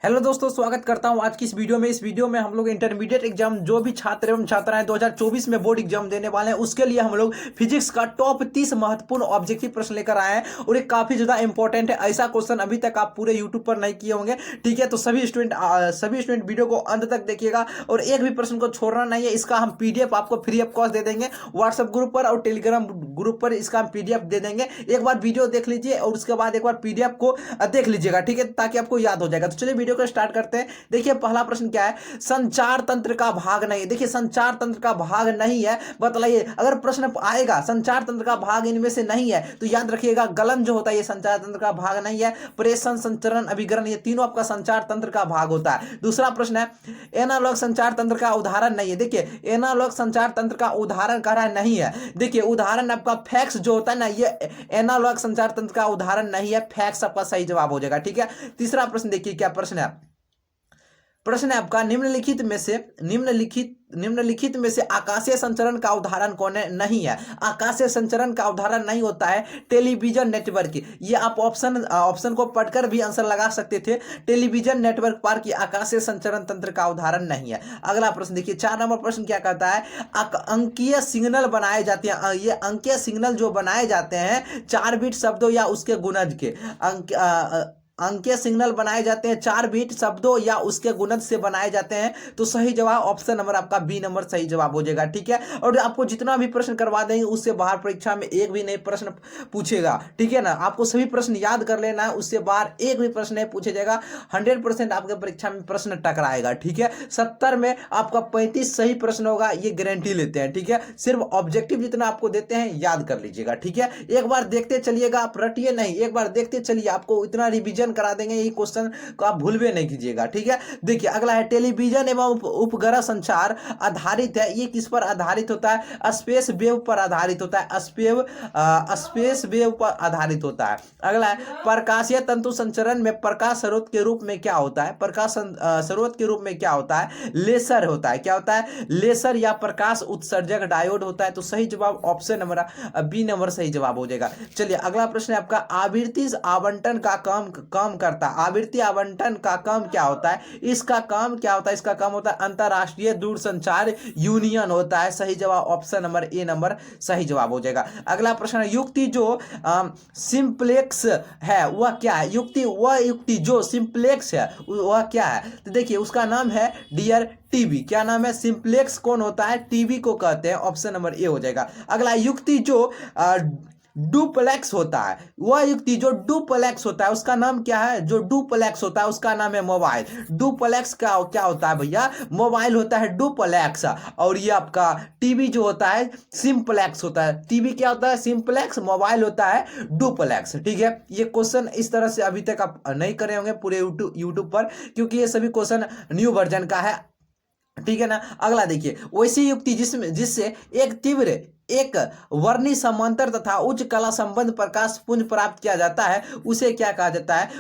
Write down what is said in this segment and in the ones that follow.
Hello दोस्तों, स्वागत करता हूं आज की इस वीडियो में। हम लोग इंटरमीडिएट एग्जाम जो भी छात्र एवं छात्राएं 2024 में बोर्ड एग्जाम देने वाले हैं उसके लिए हम लोग फिजिक्स का टॉप 30 महत्वपूर्ण ऑब्जेक्टिव प्रश्न लेकर आए हैं और ये काफी ज्यादा इंपॉर्टेंट है। ऐसा क्वेश्चन अभी तक आप पूरे यूट्यूब पर नहीं किए होंगे, ठीक है। तो सभी स्टूडेंट वीडियो को अंत तक देखिएगा और एक भी प्रश्न को छोड़ना नहीं है। इसका हम पीडीएफ आपको फ्री ऑफ कॉस्ट दे देंगे व्हाट्सएप ग्रुप पर और टेलीग्राम ग्रुप पर। इसका हम पीडीएफ दे देंगे। एक बार वीडियो देख लीजिए और उसके बाद एक बार पीडीएफ को देख लीजिएगा, ठीक है, ताकि आपको याद हो जाएगा। तो चलिए वीडियो को स्टार्ट करते हैं। देखिए पहला प्रश्न क्या है, संचार तंत्र का भाग नहीं है। देखिए संचार तंत्र का भाग नहीं है, बतलाइए। अगर प्रश्न आएगा संचार तंत्र का भाग इनमें से नहीं है तो याद रखिएगा गलन जो होता है ये संचार तंत्र का भाग नहीं है। प्रेषण, संचरण, अभिग्रहण ये तीनों आपका संचार तंत्र का भाग होता है। दूसरा प्रश्न है, एनालॉग संचार तंत्र का उदाहरण नहीं है। देखिए एनालॉग संचार तंत्र का उदाहरण कह रहा है नहीं है। देखिए उदाहरण आपका फैक्स जो होता है ना, ये एनालॉग संचार तंत्र का उदाहरण नहीं है। फैक्स आपका सही जवाब हो जाएगा, ठीक है। तीसरा प्रश्न देखिए क्या प्रश्न है। प्रश्न है आपका, निम्नलिखित में से आकाशीय संचरण का उदाहरण कौन है? नहीं है। आकाशीय संचरण का उदाहरण नहीं होता है टेलीविजन नेटवर्क। ये आप ऑप्शन को पढ़कर भी आंसर लगा सकते थे। टेलीविजन नेटवर्क पर की आकाशीय संचरण तंत्र का उदाहरण नहीं है। अगला प्रश्न देखिए 4 नंबर प्रश्न क्या कहता है, अंकीय सिग्नल बनाए जाते हैं। ये अंकीय सिग्नल जो बनाए जाते हैं 4 बिट शब्दों या उसके गुणज के अंकीय सिग्नल बनाए जाते हैं 4 बिट शब्दों या उसके गुणज से बनाए जाते हैं। तो सही जवाब ऑप्शन नंबर आपका बी नंबर सही जवाब हो जाएगा, ठीक है। और आपको जितना भी प्रश्न करवा देंगे उससे बाहर परीक्षा में एक भी नहीं प्रश्न पूछेगा, ठीक है ना। आपको सभी प्रश्न याद कर लेना है, उससे बाहर एक भी प्रश्न नहीं पूछा जाएगा। 100% आपके परीक्षा में प्रश्न टकराएगा, ठीक है। 70 में आपका 35 सही प्रश्न होगा, ये गारंटी लेते हैं, ठीक है। सिर्फ ऑब्जेक्टिव जितना आपको देते हैं याद कर लीजिएगा, ठीक है। एक बार देखते चलिएगा, आप रटिए नहीं, एक बार देखते चलिए, आपको इतना रिवीजन करा देंगे। ये क्वेश्चन को आप भूलवे नहीं कीजिएगा, ठीक है। देखिए अगला है, टेलीविजन एवं उपग्रह संचार आधारित है। ये किस पर आधारित होता है? स्पेस वेव पर आधारित होता है। स्पेस वेव पर आधारित होता है। अगला है, प्रकाशीय तंतु संचरण में प्रकाश स्रोत के रूप में क्या होता है? प्रकाश स्रोत के रूप में क्या होता है? लेसर होता है। क्या होता है? लेसर या प्रकाश उत्सर्जक डायोड होता है। तो सही जवाब ऑप्शन नंबर बी नंबर सही जवाब हो जाएगा। चलिए अगला प्रश्न है आपका, आवृत्ति आवंटन का काम करता है। आवृत्ति आवंटन का काम क्या होता है? इसका काम क्या होता है? इसका काम होता है अंतरराष्ट्रीय दूरसंचार यूनियन होता है। सही जवाब ऑप्शन नंबर ए नंबर सही जवाब हो जाएगा। अगला प्रश्न है, युक्ति जो सिंप्लेक्स है वह क्या है? युक्ति जो सिंप्लेक्स है वह क्या है? तो देखिए उसका नाम है डियर टीवी। क्या नाम है? सिंप्लेक्स कौन होता है? टीवी को कहते हैं। ऑप्शन नंबर ए हो जाएगा। अगला युक्ति जो डुप्लेक्स होता है, वह युक्ति जो डुप्लेक्स होता है उसका नाम क्या है? जो डुप्लेक्स होता है उसका नाम है मोबाइल। डुप्लेक्स का क्या होता है भैया? मोबाइल होता है डुप्लेक्स। और ये आपका टीवी जो होता है सिंप्लेक्स होता है। टीवी क्या होता है? सिंप्लेक्स। मोबाइल होता है डुप्लेक्स, ठीक है। ये क्वेश्चन इस तरह से अभी तक आप नहीं करे होंगे पूरे यूट्यूब पर, क्योंकि ये सभी क्वेश्चन न्यू वर्जन का है, ठीक है ना। अगला देखिए, वैसी युक्ति जिससे एक वर्णी समांतर तथा उच्च कला संबंध प्रकाश पुंज प्राप्त किया जाता है उसे क्या कहा जाता है?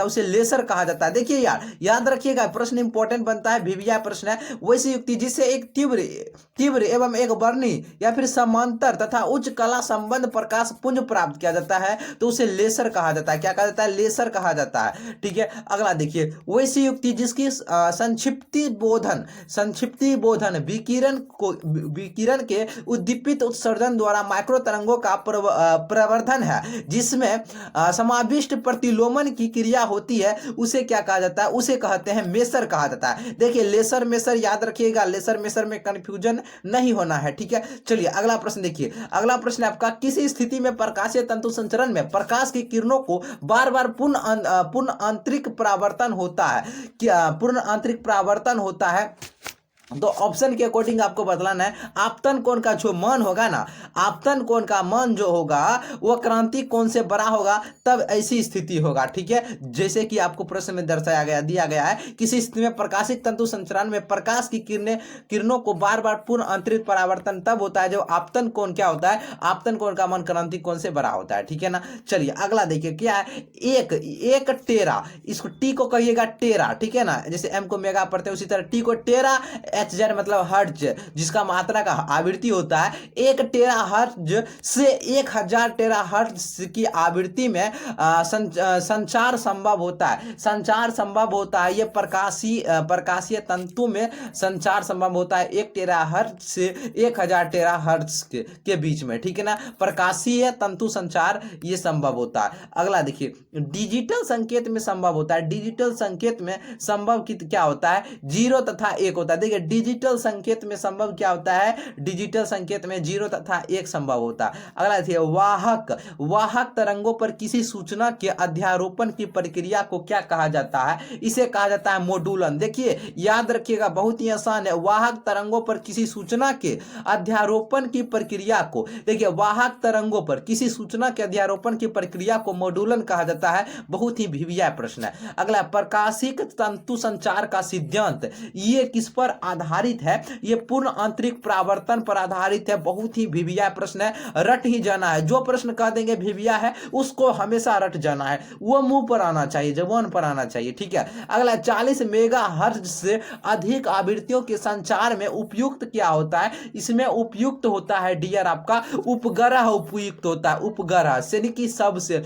उसे लेसर कहा जाता है। देखिए यार याद रखिएगा, प्रश्न इंपॉर्टेंट बनता है, वीवीआई प्रश्न है। वैसी युक्ति जिससे एक तीव्र एवं एक वर्णी या फिर समांतर तथा उच्च कला संबंध प्रकाश पुंज प्राप्त किया जाता है तो उसे लेसर कहा जाता है। क्या कहा जाता है? लेसर कहा जाता है, ठीक है। अगला देखिए, वैसी युक्ति जिसकी संक्षिप्ति बोधन विकिरण के उद्दीपित उत्सर्जन द्वारा माइक्रो तरंगों का प्रवर्धन है, जिसमें समाविष्ट प्रतिलोमन की क्रिया होती है, उसे क्या कहा जाता है? उसे कहते हैं मेसर कहा जाता है। देखिए लेसर मेसर याद रखिएगा, लेसर मेसर में कंफ्यूजन नहीं होना है, ठीक है। चलिए अगला प्रश्न देखिए। अगला प्रश्न आपका, किसी स्थिति में प्रकाशीय तंतु संचरण में प्रकाश की किरणों को बार बार पूर्ण आंतरिक परावर्तन होता है। क्या पूर्ण आंतरिक परावर्तन होता है? तो ऑप्शन के अकॉर्डिंग आपको बतलाना है। आपतन कोण का जो मान होगा ना, आपतन कोण का मान जो होगा वह क्रांति कोण से बड़ा होगा, तब ऐसी स्थिति होगा, ठीक है। जैसे कि आपको प्रश्न में दिया गया है, किसी स्थिति में प्रकाशिक तंतु संचरण में प्रकाश की किरणों को बार बार पूर्ण आंतरिक परावर्तन तब होता है जब आपतन कोण क्या होता है? आपतन कोण का मान क्रांति कोण से बड़ा होता है, ठीक है ना। चलिए अगला देखिए क्या है, एक टेरा, इसको टी को कहिएगा टेरा, ठीक है ना। जैसे एम को मेगा पढ़ते हैं उसी तरह टी को टेरा Hz मतलब हर्ट्ज, जिसका मात्रा का आवृत्ति होता है 1 टेरा हर्ट्ज से 1000 टेरा हर्ट्ज की आवृत्ति में संचार संभव होता है। संचार संभव होता है, ये प्रकाशीय तंतु में संचार संभव होता है 1 टेरा हर्ट्ज से 1000 टेरा हर्ट्ज के बीच में, ठीक है ना। प्रकाशीय तंतु संचार ये संभव होता है। अगला देखिए, डिजिटल संकेत में संभव होता है। डिजिटल संकेत में संभव क्या होता है, 0 तथा 1 होता है। देखिए डिजिटल संकेत में संभव क्या होता है, डिजिटल संकेत में 0 तथा 1 संभव होता है। अगला देखिए, वाहक तरंगों पर किसी सूचना के अध्यारोपण की प्रक्रिया को क्या कहा जाता है, इसे कहा जाता है मॉड्यूलन। देखिए याद रखिएगा, बहुत ही आसान है। वाहक तरंगों पर किसी सूचना के अध्यारोपण की प्रक्रिया को, देखिए वाहक तरंगों पर किसी सूचना के अध्यारोपण की प्रक्रिया को मॉड्यूलन कहा जाता है। बहुत ही भिविया प्रश्न है। अगला, प्रकाशिक तंतु संचार का सिद्धांत ये किस पर आधारित है, ये पूर्ण आंतरिक परावर्तन पर आधारित है। बहुत ही भिविया प्रश्न है, रट ही जाना है। जो प्रश्न कह देंगे भिविया है उसको हमेशा रट जाना है, वो मुंह पर आना चाहिए, जबान पर आना चाहिए, ठीक है। अगला, 40 मेगाहर्ट्ज से अधिक आवृत्तियों के संचार में उपयुक्त क्या होता है, इसमें उपयुक्त होता है डियर आपका उपग्रह उपयुक्त होता है। उपग्रह से नहीं कि सबसे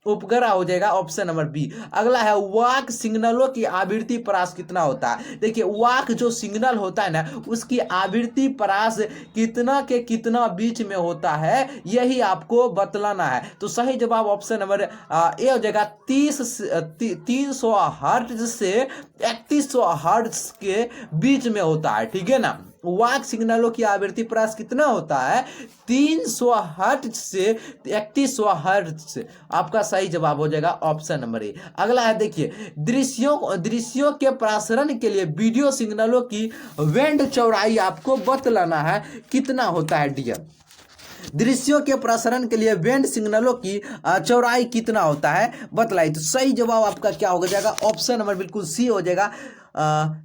उपग्रह हो जाएगा ऑप्शन नंबर बी। अगला है, वाक सिग्नलों की आवृत्ति परास कितना होता है। देखिए वाक जो सिग्नल होता है ना, उसकी आवृत्ति परास कितना के कितना बीच में होता है, यही आपको बतलाना है। तो सही जवाब ऑप्शन नंबर ए हो जाएगा 300 हर्ट्ज से 3100 हर्ट्ज के बीच में होता है, ठीक है ना। वाक सिग्नलों की आवृत्ति परास कितना होता है, 300 हर्ट्ज से 3100 हर्ट्ज। आपका सही जवाब हो जाएगा ऑप्शन नंबर ए। अगला है, देखिए दृश्यों के प्रसारण के लिए वीडियो सिग्नलों की बैंड चौड़ाई आपको बतलाना है कितना होता है डियर। दृश्यों के प्रसारण के लिए बैंड सिग्नलों की चौड़ाई कितना होता है बतलाई। तो सही जवाब आपका क्या हो जाएगा, ऑप्शन नंबर बिल्कुल सी हो जाएगा,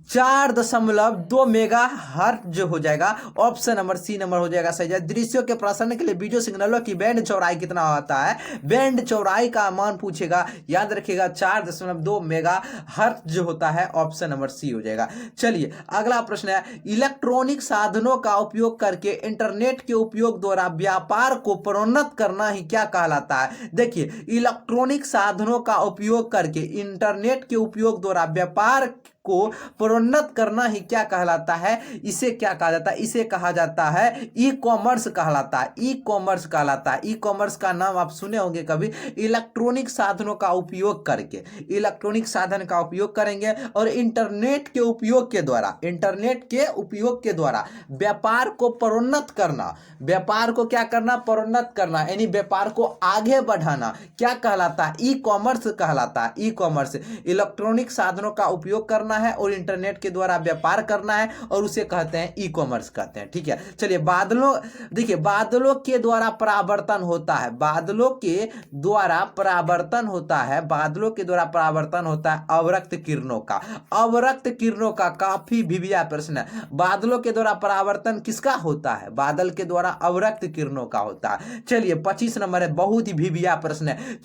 4.2 मेगा हर्ट्ज हो जाएगा। ऑप्शन नंबर सी नंबर हो जाएगा सही जवाब। दृश्यों के प्रसारण के लिए वीडियो सिग्नलों की बैंड चौड़ाई कितना होता है, बैंड चौड़ाई का मान पूछेगा, याद रखिएगा 4.2 मेगा हर्ट्ज होता है। ऑप्शन नंबर सी हो जाएगा। चलिए अगला प्रश्न है, इलेक्ट्रॉनिक साधनों का उपयोग करके इंटरनेट के उपयोग द्वारा व्यापार को प्रोन्नत करना ही क्या कहलाता है। देखिए इलेक्ट्रॉनिक साधनों का उपयोग करके इंटरनेट के उपयोग द्वारा व्यापार को प्रोन्नत करना ही क्या कहलाता है, इसे क्या कहा जाता है, इसे कहा जाता है ई कॉमर्स कहलाता है। ई कॉमर्स कहलाता है। ई कॉमर्स का नाम आप सुने होंगे कभी। इलेक्ट्रॉनिक साधनों का उपयोग करके, इलेक्ट्रॉनिक साधन का उपयोग करेंगे और इंटरनेट के उपयोग के द्वारा, इंटरनेट के उपयोग के द्वारा व्यापार को प्रोन्नत करना, व्यापार को क्या करना, प्रोन्नत करना, यानी व्यापार को आगे बढ़ाना क्या कहलाता है, ई कॉमर्स कहलाता है। ई कॉमर्स इलेक्ट्रॉनिक साधनों का उपयोग करना है और इंटरनेट के द्वारा व्यापार करना है और उसे कहते हैं ई कॉमर्स कहते हैं, ठीक है। चलिए बादलों, देखिए बादलों के द्वारा परावर्तन होता है, बादलों के द्वारा परावर्तन होता है, बादलों के द्वारा परावर्तन होता है अवरक्त किरणों का। अवरक्त किरणों का काफी भिविया प्रश्न है। बादलों के द्वारा परावर्तन किसका होता है, बादल के द्वारा अवरक्त किरणों का होता है। चलिए 25 नंबर है, बहुत ही भिविया प्रश्न है।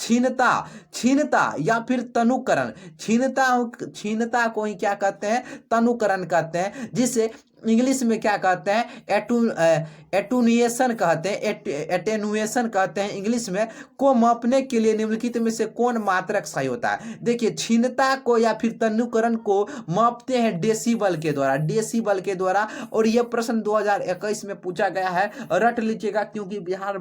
छीनता या फिर तनुकरण, छीनता को ही क्या कहते हैं, तनुकरण कहते हैं, जिसे इंग्लिश में क्या कहते हैं, एटुनुएशन कहते हैं, एटेनुएशन कहते हैं इंग्लिश में। को मापने के लिए निम्नलिखित में से कौन मात्रक सही होता है। देखिए क्षीणता को या फिर तनुकरण को मापते हैं डेसिबल के द्वारा, डेसिबल के द्वारा। और यह प्रश्न 2021 में पूछा गया है, रट लीजिएगा क्योंकि बिहार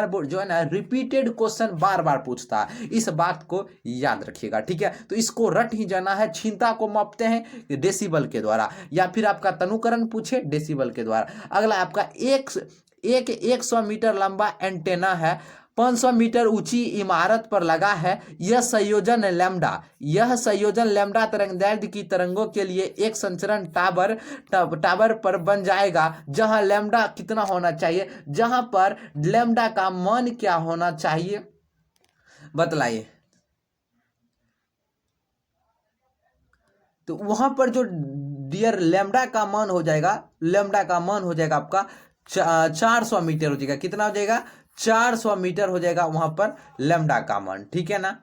बोर्ड जो है ना रिपीटेड क्वेश्चन बार बार पूछता है, इस बात को याद रखिएगा, ठीक है। तो इसको रट ही जाना है। क्षीणता को मापते हैं डेसिबल के द्वारा या फिर आपका तनुकरण पूछे डेसिबल के द्वारा। अगला आपका 100 मीटर लंबा एंटेना है, 500 मीटर ऊंची इमारत पर लगा है। यह संयोजन लैम्डा तरंगदैर्घ्य की तरंगों के लिए एक संचरण टावर पर बन जाएगा, जहां लैम्डा कितना होना चाहिए, जहां पर लैम्डा का मान क्या होना चाहिए बतलाइए। तो वहां पर जो डियर लैम्डा का मान हो जाएगा, लैम्डा का मान हो जाएगा आपका 400 मीटर हो जाएगा। कितना हो जाएगा, 400 मीटर हो जाएगा वहां पर लैम्डा का मान, ठीक है ना।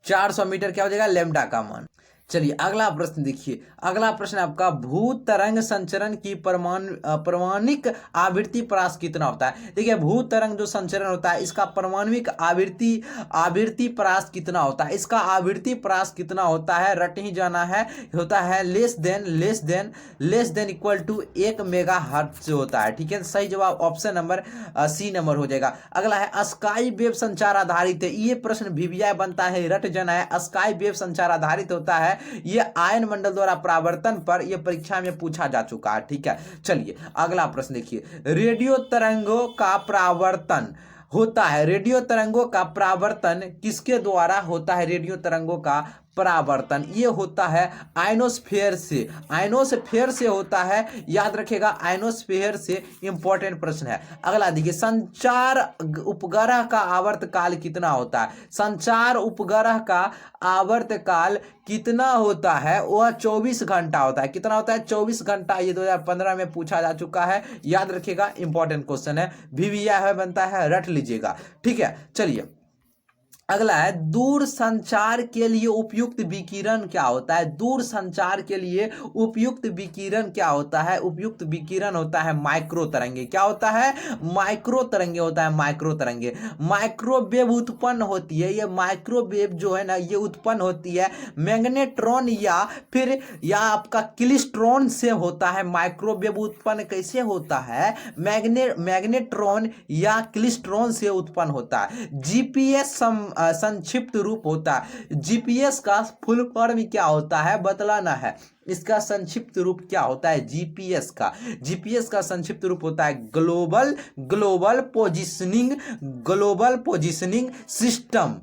400 मीटर क्या हो जाएगा, लैम्डा का मान। चलिए अगला प्रश्न देखिए। अगला प्रश्न आपका भू तरंग संचरण की परमाणुक आवृत्ति परास कितना होता है। देखिए भू तरंग जो संचरण होता है इसका परमाणुक आवृत्ति परास कितना होता है। इसका आवृत्ति परास कितना होता है, रट ही जाना है, होता है less than equal to 1 megahertz से होता है। ठीक है, सही जवाब ऑप्शन नंबर सी नंबर हो जाएगा। अगला है स्काई वेव संचार आधारित है। ये प्रश्न वीवीआई बनता है, रट जाना है। स्काई वेव संचार आधारित होता है, ये आयन मंडल द्वारा परावर्तन पर यह परीक्षा में पूछा जा चुका है। ठीक है, चलिए अगला प्रश्न देखिए। रेडियो तरंगों का परावर्तन होता है, रेडियो तरंगों का परावर्तन किसके द्वारा होता है। रेडियो तरंगों का परावर्तन ये होता है आयनोस्फीयर से, आयनोस्फीयर से होता है, याद रखिएगा आयनोस्फीयर से। इंपॉर्टेंट प्रश्न है। अगला देखिए, संचार उपग्रह का आवर्त काल कितना होता है। संचार उपग्रह का आवर्त काल कितना होता है, वह 24 घंटा होता है। कितना होता है, 24 घंटा। ये 2015 में पूछा जा चुका है, याद रखिएगा, इंपॉर्टेंट क्वेश्चन है, वीवीआई बनता है, रट लीजिएगा। ठीक है, चलिए अगला है दूर संचार के लिए उपयुक्त विकिरण क्या होता है। दूर संचार के लिए उपयुक्त विकिरण क्या होता है। उपयुक्त विकिरण होता है माइक्रो तरंगे। क्या होता है, माइक्रो तरंगे होता है। माइक्रो तरंगे, माइक्रोवेव उत्पन्न होती है। ये माइक्रोवेव जो है ना, ये उत्पन्न होती है मैग्नेट्रॉन या फिर आपका क्लिस्ट्रॉन से होता है। माइक्रोवेव उत्पन्न कैसे होता है, मैग्नेट्रॉन या क्लिस्ट्रॉन से उत्पन्न होता है। जीपीएस संक्षिप्त रूप होता है। जीपीएस का फुल फॉर्म क्या होता है, बतलाना है। इसका संक्षिप्त रूप क्या होता है, जीपीएस का संक्षिप्त रूप होता है global positioning system.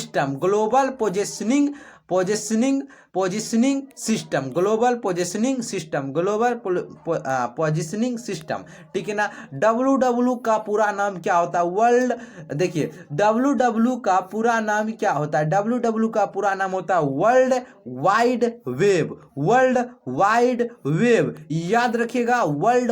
Global positioning system. ठीक है ना। डब्ल्यू का पूरा नाम क्या होता है, वर्ल्ड। देखिए डब्ल्यू का पूरा नाम क्या होता है, डब्ल्यू का पूरा नाम होता है वर्ल्ड वाइड वेब। याद रखिएगा, वर्ल्ड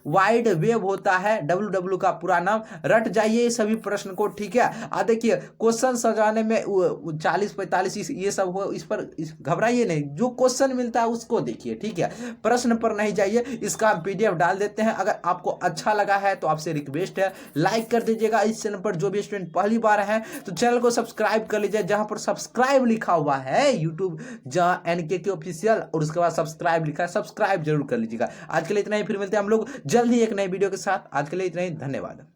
वाइड वेब होता है डब्ल्यू का पूरा नाम। रट जाइए सभी प्रश्न को। ठीक है, देखिए क्वेश्चन सजाने में 40-45 ये सब हो, इस पर घबराइए नहीं, जो क्वेश्चन मिलता है उसको देखिए। ठीक है, प्रश्न पर नहीं जाइए। इसका पीडीएफ डाल देते हैं। अगर आपको अच्छा लगा है तो आपसे रिक्वेस्ट है लाइक कर दीजिएगा। इस चैनल पर जो भी स्टूडेंट पहली बार है तो चैनल को सब्सक्राइब कर लीजिए, जहां पर सब्सक्राइब लिखा हुआ है यूट्यूब, जहां NKK ऑफिशियल और उसके बाद सब्सक्राइब लिखा है, सब्सक्राइब जरूर कर लीजिएगा। आज के लिए इतना ही, फिर मिलते हैं हम लोग जल्दी एक नई वीडियो के साथ। आज के लिए इतना ही, धन्यवाद।